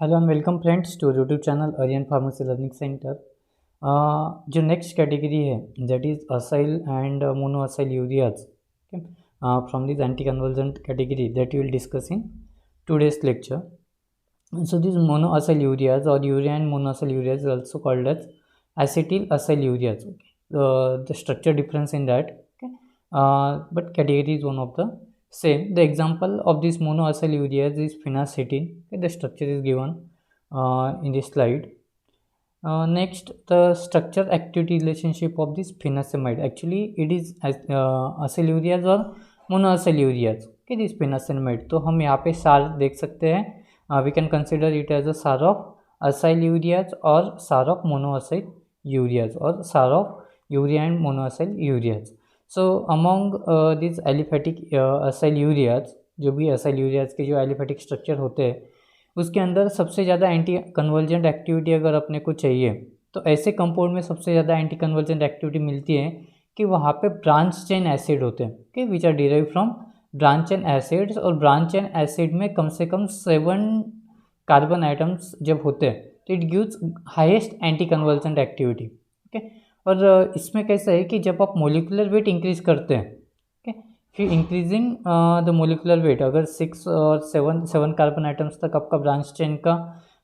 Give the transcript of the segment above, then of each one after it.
Hello and welcome friends to YouTube channel Aryan pharmacy learning centre. जो next category है that is acyl and mono acyl ureas from this anti convergent category that you will discuss in today's lecture. So these monoacyl ureas or urea and monoacyl ureas is also called as acetyl acyl ureas. Okay. The structure difference in that, okay, but category is one of the same. The example of this monoacyl ureas is phenacetin. Okay, the structure is given in this slide. Next, the structure activity relationship of this phenacimide. Actually it is acyl ureas or monoacyl ureas. Okay, this phenacimide, तो हम यहाँ पे सार देख सकते हैं. We can consider it as a SAR of acyl ureas or SAR of monoacyl ureas or SAR of urea and monoacyl ureas. So among these aliphatic acyl ureas, जो भी acyl ureas के जो aliphatic structure होते हैं उसके अंदर सबसे ज़्यादा एंटी कन्वर्जेंट एक्टिविटी अगर अपने को चाहिए तो ऐसे कंपाउंड में सबसे ज़्यादा एंटी कन्वर्जेंट एक्टिविटी मिलती है कि वहाँ पे ब्रांच चेन एसिड होते हैं, okay, which are derive from branch chain acids. और ब्रांच चेन एसिड में कम से कम 7 कार्बन आइटम्स जब होते हैं तो it gives highest anti convergent activity. Okay, और इसमें कैसा है कि जब आप मोलिकुलर वेट इंक्रीज करते हैं, ओके, फिर इंक्रीजिंग द मोलिकुलर वेट, अगर 6 और 7 कार्बन आइटम्स तक आपका ब्रांच चेन का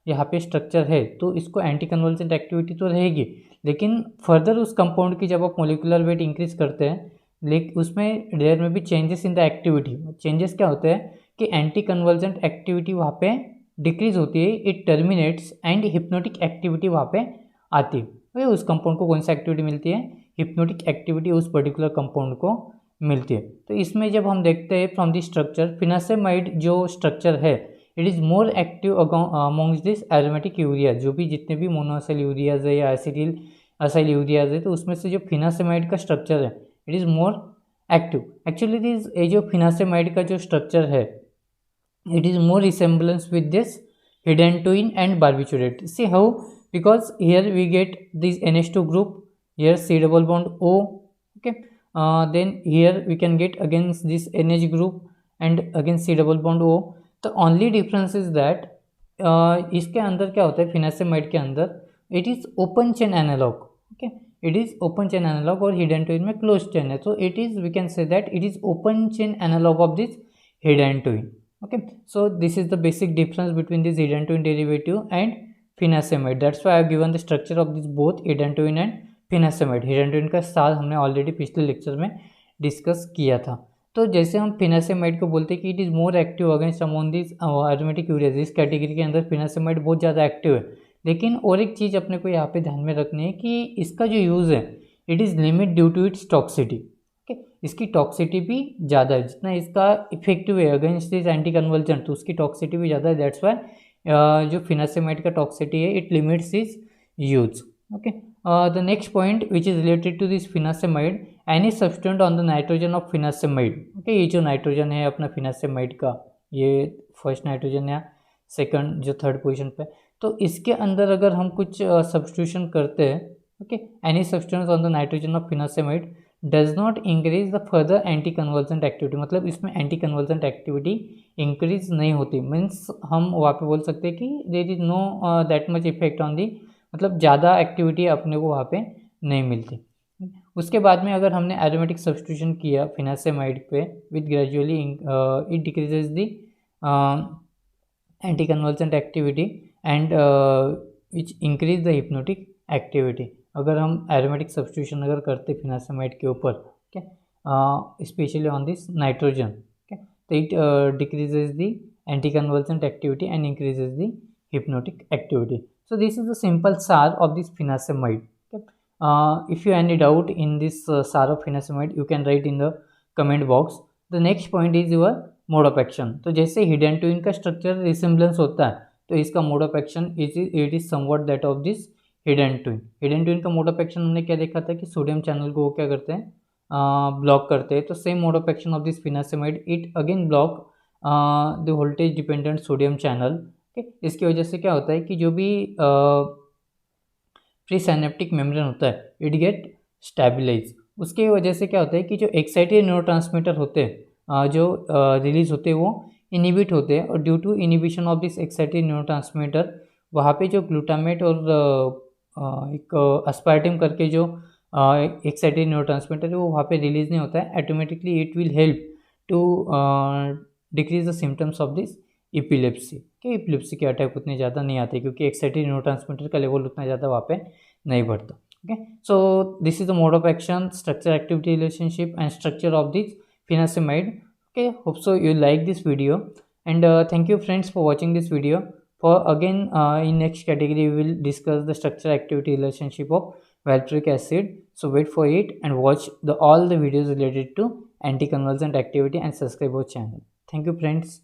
यहाँ पे स्ट्रक्चर है तो इसको एंटी कन्वर्जेंट एक्टिविटी तो रहेगी, लेकिन फर्दर उस कंपाउंड की जब आप मोलिकुलर वेट इंक्रीज करते हैं लेकिन उसमें देयर में भी changes in the activity. Changes क्या होते हैं कि एंटी कन्वर्जेंट एक्टिविटी वहाँ पे डिक्रीज होती है, it terminates and hypnotic activity वहाँ पे आती है. उस कंपाउंड को कौन सी एक्टिविटी मिलती है? हिप्नोटिक एक्टिविटी उस पर्टिकुलर कंपाउंड को मिलती है. तो इसमें जब हम देखते हैं फ्रॉम द स्ट्रक्चर, फिनासेमाइड जो स्ट्रक्चर है it is more active amongst this aromatic ureas. जो भी जितने भी मोनोअसाइल यूरियाज है या एसिटिल असाइल यूरियाज है तो उसमें से जो फिनासेमाइड का स्ट्रक्चर है it is more active. Actually this ये जो फिनासेमाइड का जो स्ट्रक्चर है it is more resemblance with this hydantoin and barbiturate. See how? Because here we get this NH2 group, here C double bond O, okay, then here we can get again this NH group and again C double bond O. The only difference is that इसके अंदर क्या होता है फिनासेमाइड के अंदर it is open chain analog, okay, it is open chain analog और hydantoin में closed chain है, so it is, we can say that it is open chain analog of this hydantoin. Okay, so this is the basic difference between this hydantoin derivative and phenacimide. That's why I have given the structure of this both hydantoin and phenacimide. hydantoin का साल हमने already पिछले lecture में discuss किया था. तो जैसे हम फिनासेमाइड को बोलते हैं कि it is more active against among this aromatic ureas, इस कैटेगरी के अंदर फिनासेमाइड बहुत ज़्यादा एक्टिव है. लेकिन और एक चीज़ अपने को यहाँ पे ध्यान में रखनी है कि इसका जो यूज़ है it is limit due to its toxicity. Okay, इसकी टॉक्सिटी भी ज़्यादा है, जितना इसका इफेक्टिव है अगेंस्ट दिस एंटी कन्वर्जेंट तो उसकी टॉक्सिटी भी ज़्यादा है. दैट्स वाई जो फिनासेमाइड का टॉक्सिटी है it limits is use. Okay, the next point which is related to this phenacemide, any substituent on the nitrogen of phenacemide. Okay, ये जो नाइट्रोजन है अपना फिनासेमाइड का, ये फर्स्ट नाइट्रोजन या सेकंड जो थर्ड पोजीशन पे, तो इसके अंदर अगर हम कुछ सब्स्टिट्यूशन करते हैं, okay, any substance on the nitrogen of phenacemide does not increase the further anti convergent activity. मतलब इसमें एंटी कन्वर्जेंट एक्टिविटी इंक्रीज नहीं होती. मीन्स हम वहाँ पे बोल सकते हैं कि there is no that much effect on the, मतलब ज़्यादा एक्टिविटी अपने को वहाँ पे नहीं मिलती. उसके बाद में अगर हमने एरोमेटिक सब्स्टिट्यूशन किया फिनासेमाइड पे with gradually it decreases the anti convergent activity and which increase the hypnotic activity. अगर हम एरोमेटिक सब्स्टिट्यूशन अगर करते फिनासेमाइड के ऊपर, okay, specially on this nitrogen, okay, तो it decreases the anti convergent activity and increases the hypnotic activity. So this is the simple SAR of this phenacemide. If you any doubt in this SAR of phenacemide you can write in the comment box. The next point is your mode of action. तो जैसे हिडेंटोइन का structure resemblance होता है तो इसका mode of action it is somewhat that of this hydantoin. Hydantoin का mode of action हमने क्या देखा था कि सोडियम चैनल को वो क्या करते हैं, ब्लॉक करते हैं. तो same mode of action of this phenacemide, it again block the voltage dependent sodium channel. इसकी वजह से क्या होता है कि जो भी प्री साइनेप्टिक मेम्ब्रेन होता है इट गेट स्टेबलाइज. उसके वजह से क्या होता है कि जो एक्साइटेड न्यूरोट्रांसमीटर होते हैं जो रिलीज होते हैं वो इनिबिट होते हैं, और due to inhibition of this excited neurotransmitter वहाँ पे जो ग्लूटामेट और एक अस्पार्टिम करके जो एक्साइटेड न्यूरोट्रांसमीटर है वो वहाँ पे रिलीज नहीं होता है, automatically it will help to decrease the symptoms of this epilepsy. कि इपिलेप्सी के अटैक उतने ज़्यादा नहीं आते क्योंकि एक्साइटेड न्यूरोट्रांसमीटर का लेवल उतना ज़्यादा वहाँ पे नहीं बढ़ता। Okay, so this is the mode of action, structure activity relationship and structure of this phenacemide. Okay, hope so you like this video, and thank you friends for watching this video. For again in next category we will discuss the structure activity relationship of valproic acid. So wait for it and watch all the videos related to anticonvulsant activity and subscribe our channel. Thank you friends.